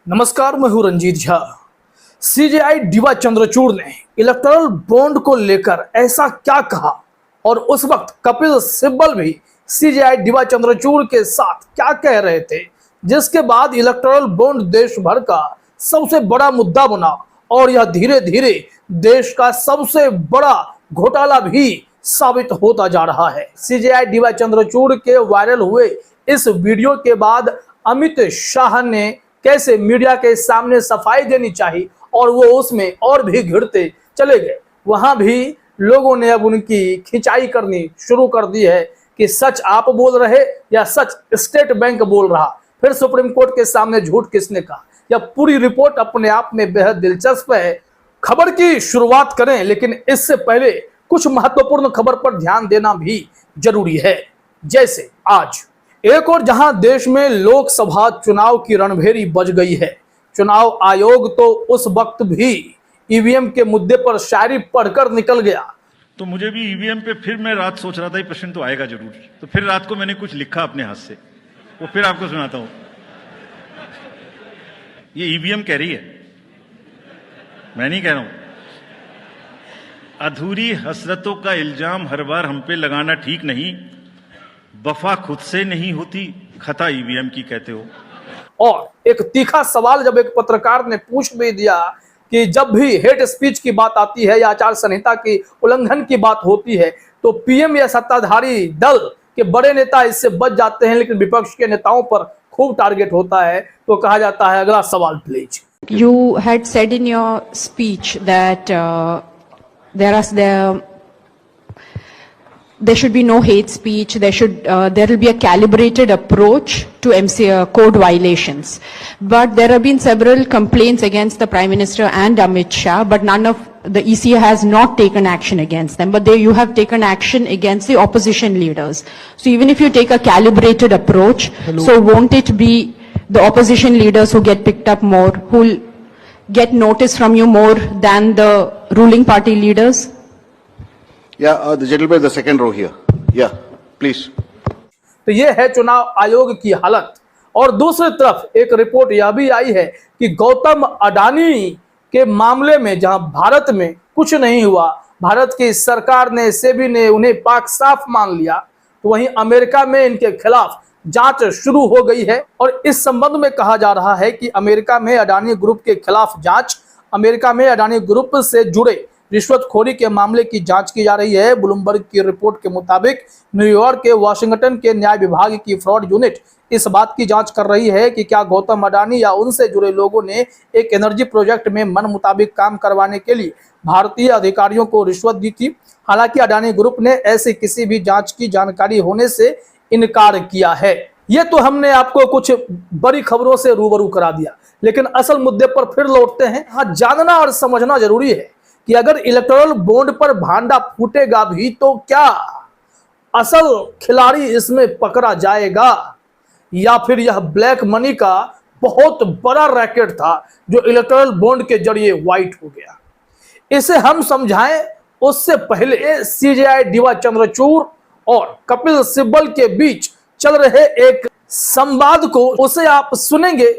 नमस्कार, मैं हूं रंजीत झा। सीजेआई डीवाई चंद्रचूड़ ने इलेक्टोरल बॉन्ड को लेकर ऐसा क्या कहा और उस वक्त कपिल सिब्बल भी सीजेआई डीवाई चंद्रचूड़ के साथ क्या कह रहे थे, जिसके बाद इलेक्टोरल बॉन्ड देश भर का सबसे बड़ा मुद्दा बना और यह धीरे धीरे देश का सबसे बड़ा घोटाला भी साबित होता जा रहा है। सीजेआई डीवाई चंद्रचूड़ के वायरल हुए इस वीडियो के बाद अमित शाह ने कैसे मीडिया के सामने सफाई देनी चाहिए और वो उसमें और भी घिरते चले गए। वहां भी लोगों ने अब उनकी खिंचाई करनी शुरू कर दी है कि सच आप बोल रहे या सच स्टेट बैंक बोल रहा। फिर सुप्रीम कोर्ट के सामने झूठ किसने कहा? यह पूरी रिपोर्ट अपने आप में बेहद दिलचस्प है। खबर की शुरुआत करें, लेकिन इससे पहले कुछ महत्वपूर्ण खबर पर ध्यान देना भी जरूरी है। जैसे आज एक और जहां देश में लोकसभा चुनाव की रणभेरी बज गई है, चुनाव आयोग तो उस वक्त भी ईवीएम के मुद्दे पर शायरी पढ़कर निकल गया। तो मुझे भी ईवीएम पे फिर मैं रात सोच रहा था ये प्रश्न तो आएगा जरूर, तो फिर रात को मैंने कुछ लिखा अपने हाथ से, वो फिर आपको सुनाता हूं। ये ईवीएम कह रही है, मैं नहीं कह रहा हूं। अधूरी हसरतों का इल्जाम हर बार हम पे लगाना ठीक नहीं, वफा खुद से नहीं होती, खता ईवीएम की कहते हो। और एक तीखा सवाल जब एक पत्रकार ने पूछ भी दिया कि जब भी हेट स्पीच की बात आती है या आचार संहिता की उल्लंघन की बात होती है तो पीएम या सत्ताधारी दल के बड़े नेता इससे बच जाते हैं, लेकिन विपक्ष के नेताओं पर खूब टारगेट होता है। तो कहा जाता है, अगला सवाल please. You had said in your speech that there should be no hate speech. There will be a calibrated approach to code violations. But there have been several complaints against the Prime Minister and Amit Shah, but none of the ECA has not taken action against them. But you have taken action against the opposition leaders. So even if you take a calibrated approach, so won't it be the opposition leaders who get picked up more, who will get notice from you more than the ruling party leaders? Yeah, the gentleman in the second row here. Yeah, please. तो ये है चुनाव आयोग की हालत। और दूसरी तरफ एक रिपोर्ट यह भी आई है कि गौतम अडानी के मामले में जहां भारत में कुछ नहीं हुआ, भारत की सरकार ने, सेबी ने उन्हें पाक साफ मान लिया, तो वहीं अमेरिका में इनके खिलाफ जांच शुरू हो गई है। और इस संबंध में कहा जा रहा है कि अमेरिका में अडानी ग्रुप के खिलाफ जांच, अमेरिका में अडानी ग्रुप से जुड़े रिश्वतखोरी के मामले की जांच की जा रही है। ब्लूमबर्ग की रिपोर्ट के मुताबिक न्यूयॉर्क के वाशिंगटन के न्याय विभाग की फ्रॉड यूनिट इस बात की जांच कर रही है कि क्या गौतम अडानी या उनसे जुड़े लोगों ने एक एनर्जी प्रोजेक्ट में मन मुताबिक काम करवाने के लिए भारतीय अधिकारियों को रिश्वत दी थी। हालांकि अडानी ग्रुप ने ऐसी किसी भी जांच की जानकारी होने से इनकार किया है। ये तो हमने आपको कुछ बड़ी खबरों से रूबरू करा दिया, लेकिन असल मुद्दे पर फिर लौटते हैं। हाँ, जानना और समझना जरूरी है कि अगर इलेक्टोरल बॉन्ड पर भांडा फूटेगा भी तो क्या असल खिलाड़ी इसमें पकड़ा जाएगा, या फिर यह ब्लैक मनी का बहुत बड़ा रैकेट था जो इलेक्टोरल बॉन्ड के जरिए व्हाइट हो गया। इसे हम समझाएं उससे पहले सीजेआई डीवाई चंद्रचूड़ और कपिल सिब्बल के बीच चल रहे एक संवाद को, उसे आप सुनेंगे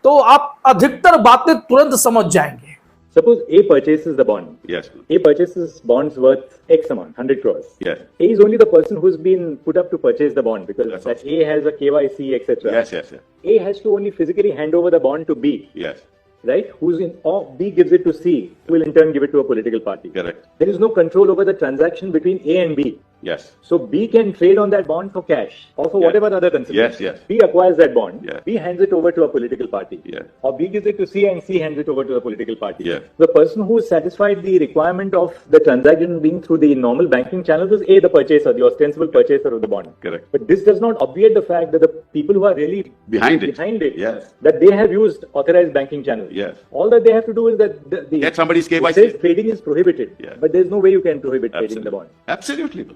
तो आप अधिकतर बातें तुरंत समझ जाएंगे। Suppose A purchases the bond. Yes. A purchases bonds worth X amount, 100 crores. Yes. A is only the person who's been put up to purchase the bond because That's that A has a KYC, etc. Yes, yes, yes. A has to only physically hand over the bond to B, Yes. right? Or B gives it to C, who will in turn give it to a political party. Correct. There is no control over the transaction between A and B. Yes. So B can trade on that bond for cash or for Yes. whatever other consideration. Yes, yes. B acquires that bond. Yes. B hands it over to a political party. Yes. Or B gives it to C and C hands it over to a political party. Yes. The person who satisfied the requirement of the transaction being through the normal banking channels is A, the purchaser, the ostensible purchaser of the bond. Correct. But this does not obviate the fact that the people who are really Behind it. Yes. that they have used authorized banking channels. Yes. All that they have to do is that the Get somebody's it KYC. says trading is prohibited. Yes. But there is no way you can prohibit trading the bond. Absolutely.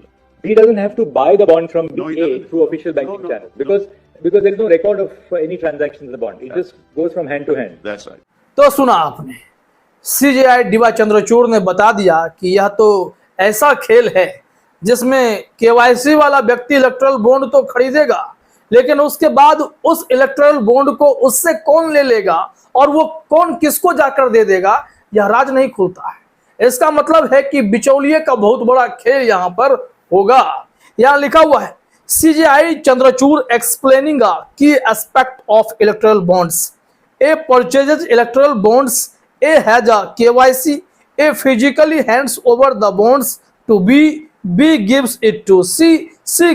B doesn't have to buy the bond from No, he A doesn't. through official banking No, channels because there is no record of any transactions in the bond. It just goes from hand to hand. That's right. तो सुना आपने, CJI D Y Chandrachud ने बता दिया कि यह तो ऐसा खेल है जिसमें केवाईसी वाला व्यक्ति इलेक्टोरल बॉन्ड तो खरीदेगा, लेकिन उसके बाद उस इलेक्टोरल बॉन्ड को उससे कौन ले लेगा और वो कौन किसको जाकर दे देगा, यह राज नहीं खुलता है। इसका मतलब है कि बिचौलिए का बहुत बड़ा खेल यहां पर होगा। यहां लिखा हुआ है CJI Chandrachud explaining a key aspect of electoral bonds, A purchases electoral bonds, A has a KYC, A physically hands over the bonds to B gives it to C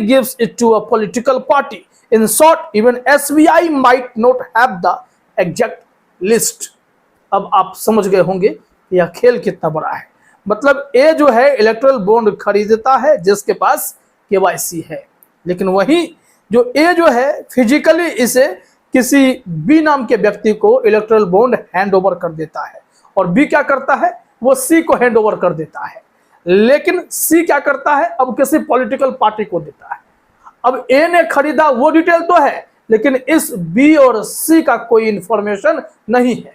gives it to a political party. In short, even SBI might not have the exact list. अब आप समझ गए होंगे यह खेल कितना बड़ा है। मतलब ए जो है इलेक्टोरल बॉन्ड खरीदता है जिसके पास KYC है, लेकिन वही जो ए जो है फिजिकली इसे किसी बी नाम के व्यक्ति को इलेक्टोरल बॉन्ड हैंड ओवर कर देता है, और बी क्या करता है, वो सी को हैंड ओवर कर देता है। लेकिन सी क्या करता है, अब किसी पॉलिटिकल पार्टी को देता है। अब ए ने खरीदा वो डिटेल तो है, लेकिन इस बी और सी का कोई इंफॉर्मेशन नहीं है।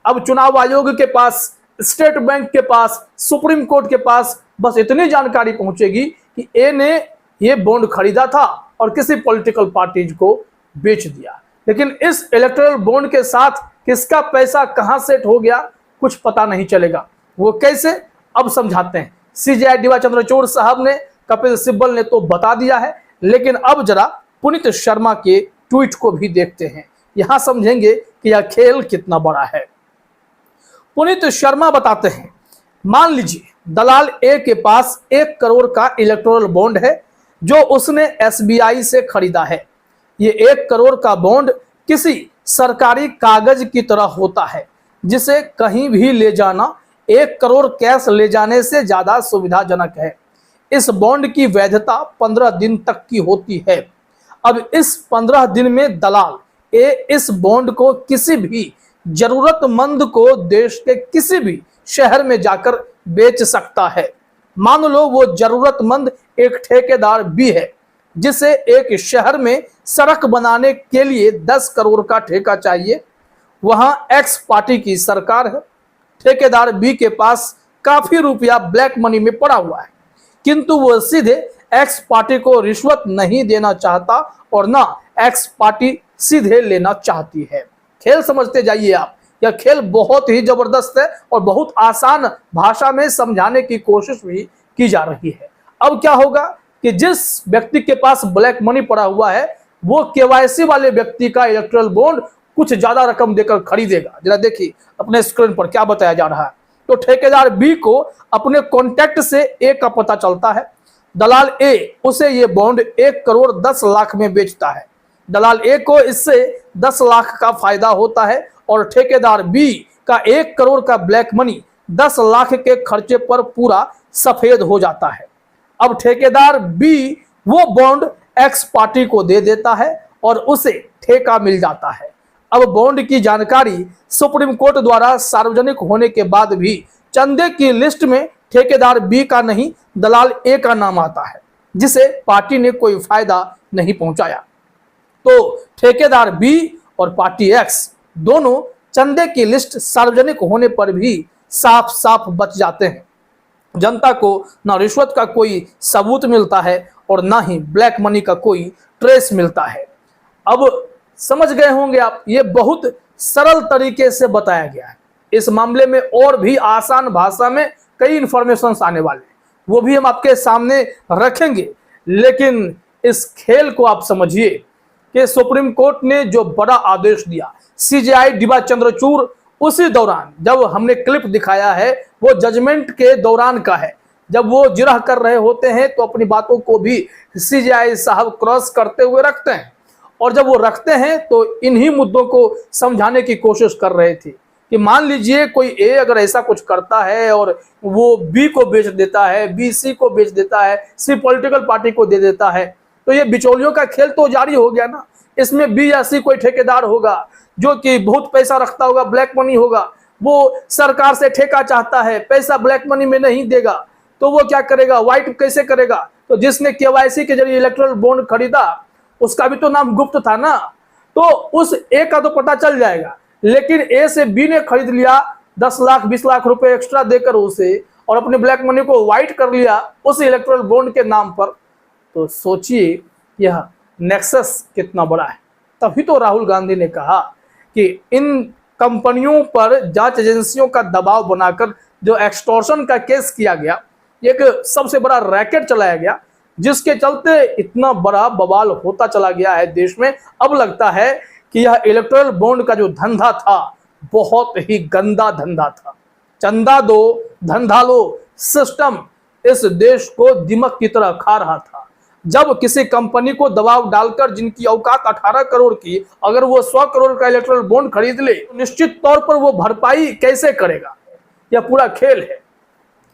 अब चुनाव आयोग के पास, स्टेट बैंक के पास, सुप्रीम कोर्ट के पास बस इतनी जानकारी पहुंचेगी कि ए ने ये बॉन्ड खरीदा था और किसी पॉलिटिकल पार्टी को बेच दिया, लेकिन इस इलेक्टोरल बॉन्ड के साथ किसका पैसा कहां सेट हो गया कुछ पता नहीं चलेगा। वो कैसे, अब समझाते हैं। CJI DY चंद्रचूड़ साहब ने, कपिल सिब्बल ने तो बता दिया है, लेकिन अब जरा पुनीत शर्मा के ट्वीट को भी देखते हैं, यहां समझेंगे कि यह खेल कितना बड़ा है। पुनीत शर्मा बताते हैं, मान लीजिए दलाल ए के पास 1 करोड़ का इलेक्टोरल बॉन्ड है जो उसने SBI से खरीदा है। ये 1 करोड़ का बॉन्ड किसी सरकारी कागज की तरह होता है जिसे कहीं भी ले जाना 1 करोड़ कैश ले जाने से ज्यादा सुविधाजनक है। इस बॉन्ड की वैधता 15 दिन तक की होती है। अब इस 15 दिन में दलाल ए इस बॉन्ड को किसी भी जरूरतमंद को देश के किसी भी शहर में जाकर बेच सकता है। मान लो वो जरूरतमंद एक ठेकेदार भी है जिसे एक शहर में सड़क बनाने के लिए 10 करोड़ का ठेका चाहिए। वहां X पार्टी की सरकार है, ठेकेदार बी के पास काफी रुपया ब्लैक मनी में पड़ा हुआ है, किंतु वो सीधे X पार्टी को रिश्वत नहीं देना चाहता और ना X पार्टी सीधे लेना चाहती है। खेल समझते जाइए आप, यह खेल बहुत ही जबरदस्त है और बहुत आसान भाषा में समझाने की कोशिश भी की जा रही है। अब क्या होगा कि जिस व्यक्ति के पास ब्लैक मनी पड़ा हुआ है वो KYC वाले व्यक्ति का इलेक्टोरल बॉन्ड कुछ ज्यादा रकम देकर खरीदेगा। जरा देखिए अपने स्क्रीन पर क्या बताया जा रहा है। तो ठेकेदार बी को अपने कॉन्टैक्ट से ए का पता चलता है। दलाल ए उसे ये बॉन्ड 1 करोड़ 10 लाख में बेचता है। दलाल ए को इससे 10 लाख का फायदा होता है और ठेकेदार बी का 1 करोड़ का ब्लैक मनी 10 लाख के खर्चे पर पूरा सफेद हो जाता है। अब ठेकेदार बी वो बॉन्ड X पार्टी को दे देता है और उसे ठेका मिल जाता है। अब बॉन्ड की जानकारी सुप्रीम कोर्ट द्वारा सार्वजनिक होने के बाद भी चंदे की लिस्ट में ठेकेदार बी का नहीं दलाल ए का नाम आता है, जिसे पार्टी ने कोई फायदा नहीं पहुंचाया। तो ठेकेदार बी और पार्टी X दोनों चंदे की लिस्ट सार्वजनिक होने पर भी साफ साफ बच जाते हैं। जनता को ना रिश्वत का कोई सबूत मिलता है और ना ही ब्लैक मनी का कोई ट्रेस मिलता है। अब समझ गए होंगे आप, ये बहुत सरल तरीके से बताया गया है। इस मामले में और भी आसान भाषा में कई इंफॉर्मेशन आने वाले हैं, वो भी हम आपके सामने रखेंगे। लेकिन इस खेल को आप समझिए कि सुप्रीम कोर्ट ने जो बड़ा आदेश दिया, CJI DY चंद्रचूड़ उसी दौरान, जब हमने क्लिप दिखाया है वो जजमेंट के दौरान का है, जब वो जिरह कर रहे होते हैं तो अपनी बातों को भी CJI साहब क्रॉस करते हुए रखते हैं, और जब वो रखते हैं तो इन्हीं मुद्दों को समझाने की कोशिश कर रहे थे कि मान लीजिए कोई ए अगर ऐसा कुछ करता है और वो बी को बेच देता है, बी सी को बेच देता है, सी पॉलिटिकल पार्टी को दे देता है, तो ये बिचौलियों का खेल तो जारी हो गया ना। इसमें बी या सी कोई ठेकेदार होगा जो कि बहुत पैसा रखता होगा, ब्लैक मनी होगा, वो सरकार से ठेका चाहता है, पैसा ब्लैक मनी में नहीं देगा, तो वो क्या करेगा, व्हाइट कैसे करेगा। तो जिसने KYC के जरिए इलेक्टोरल बॉन्ड खरीदा उसका भी तो नाम गुप्त था ना, तो उस ए का तो पता चल जाएगा। लेकिन ए से बी ने खरीद लिया 10 लाख 20 लाख रुपए एक्स्ट्रा देकर उसे, और अपने ब्लैक मनी को व्हाइट कर लिया उस इलेक्टोरल बॉन्ड के नाम पर। तो सोचिए यह नेक्सस कितना बड़ा है। तभी तो राहुल गांधी ने कहा कि इन कंपनियों पर जांच एजेंसियों का दबाव बनाकर जो एक्सटॉर्शन का केस किया गया, एक सबसे बड़ा रैकेट चलाया गया, जिसके चलते इतना बड़ा बवाल होता चला गया है देश में। अब लगता है कि यह इलेक्टोरल बॉन्ड का जो धंधा था बहुत ही गंदा धंधा था। चंदा दो धंधा लो सिस्टम इस देश को दिमक की तरह खा रहा था। जब किसी कंपनी को दबाव डालकर, जिनकी औकात 18 करोड़ की, अगर वो 100 करोड़ का इलेक्टोरल बॉन्ड खरीद ले तो निश्चित तौर पर वो भरपाई कैसे करेगा, यह पूरा खेल है।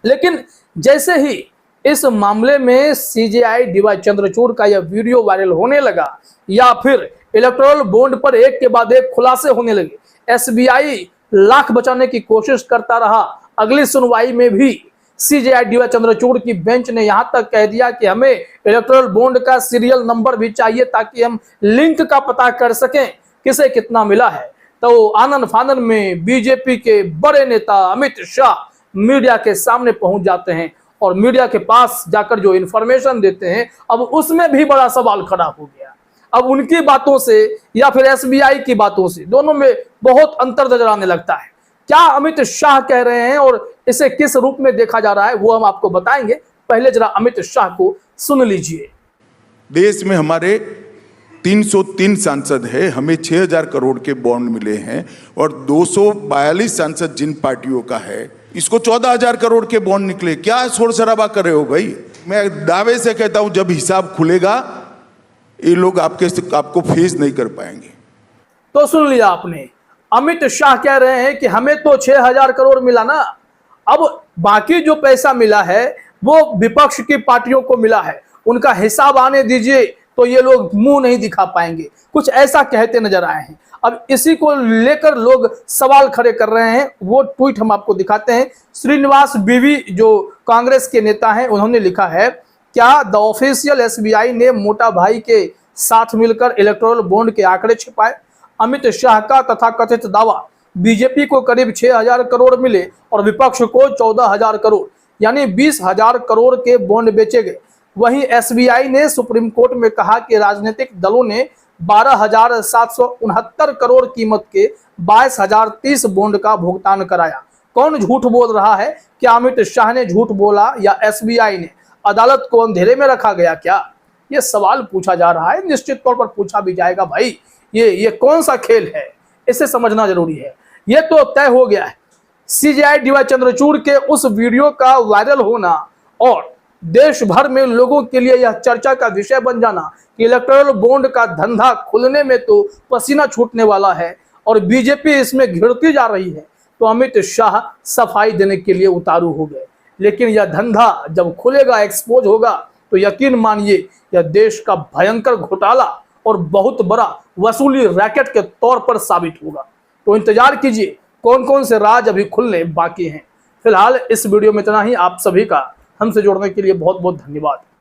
लेकिन जैसे ही इस मामले में सीजेआई डीवाई चंद्रचूड़ का यह वीडियो वायरल होने लगा या फिर इलेक्टोरल बॉन्ड पर एक के बाद एक खुलासे होने लगे, एसबीआई लाख बचाने की कोशिश करता रहा। अगली सुनवाई में भी सीजेआई डीवाई चंद्रचूड़ की बेंच ने यहां तक कह दिया कि हमें इलेक्टोरल बॉन्ड का सीरियल नंबर भी चाहिए ताकि हम लिंक का पता कर सकें किसे कितना मिला है। तो आनन फानन में बीजेपी के बड़े नेता अमित शाह मीडिया के सामने पहुंच जाते हैं और मीडिया के पास जाकर जो इंफॉर्मेशन देते हैं, अब उसमें भी बड़ा सवाल खड़ा हो गया। अब उनकी बातों से या फिर एसबीआई की बातों से दोनों में बहुत अंतर नजर आने लगता है। क्या अमित शाह कह रहे हैं और इसे किस रूप में देखा जा रहा है वो हम आपको बताएंगे। पहले जरा अमित शाह को सुन लीजिए। देश में हमारे 303 सांसद है, हमें 6000 करोड़ के बॉन्ड मिले हैं और 242 सांसद जिन पार्टियों का है, इसको 14000 करोड़ के बॉन्ड निकले। क्या शोर शराबा कर रहे हो भाई? मैं दावे से कहता हूं जब हिसाब खुलेगा ये लोग आपको फेस नहीं कर पाएंगे। तो सुन लिया आपने, अमित शाह कह रहे हैं कि हमें तो 6000 करोड़ मिला ना, अब बाकी जो पैसा मिला है वो विपक्ष की पार्टियों को मिला है, उनका हिसाब आने दीजिए तो ये लोग मुंह नहीं दिखा पाएंगे, कुछ ऐसा कहते नजर आए हैं। अब इसी को लेकर लोग सवाल खड़े कर रहे हैं। वो ट्वीट हम आपको दिखाते हैं। श्रीनिवास बीवी जो कांग्रेस के नेता हैं, उन्होंने लिखा है, क्या द ऑफिशियल एसबीआई ने मोटा भाई के साथ मिलकर इलेक्टोरल बॉन्ड के आंकड़े छिपाए? अमित शाह का तथाकथित दावा, बीजेपी को करीब 6000 करोड़ मिले और विपक्ष को 14000 करोड़ यानी 20000 करोड़ के बॉन्ड बेचे गए। वहीं एसबीआई ने सुप्रीम कोर्ट में कहा कि राजनीतिक दलों ने 12769 करोड़ कीमत के 22030 बॉन्ड का भुगतान कराया। कौन झूठ बोल रहा है? क्या अमित शाह ने झूठ बोला या एसबीआई ने? अदालत को अंधेरे में रखा गया क्या? ये सवाल पूछा जा रहा है, निश्चित तौर पर पूछा भी जाएगा। भाई ये कौन सा खेल है, इसे समझना जरूरी है। ये तो तय हो गया है, सीजेआई डीवाई चंद्रचूड़ के उस वीडियो का वायरल होना और देश भर में लोगों के लिए यह चर्चा का विषय बन जाना कि इलेक्टोरल बॉन्ड का धंधा खुलने में तो पसीना छूटने वाला है और बीजेपी इसमें घिरती जा रही है, तो अमित शाह सफाई देने के लिए उतारू हो गए। लेकिन यह धंधा जब खुलेगा, एक्सपोज होगा, तो यकीन मानिए यह देश का भयंकर घोटाला और बहुत बड़ा वसूली रैकेट के तौर पर साबित होगा। तो इंतजार कीजिए कौन कौन से राज अभी खुलने बाकी हैं। फिलहाल इस वीडियो में इतना ही। आप सभी का हमसे जुड़ने के लिए बहुत बहुत धन्यवाद।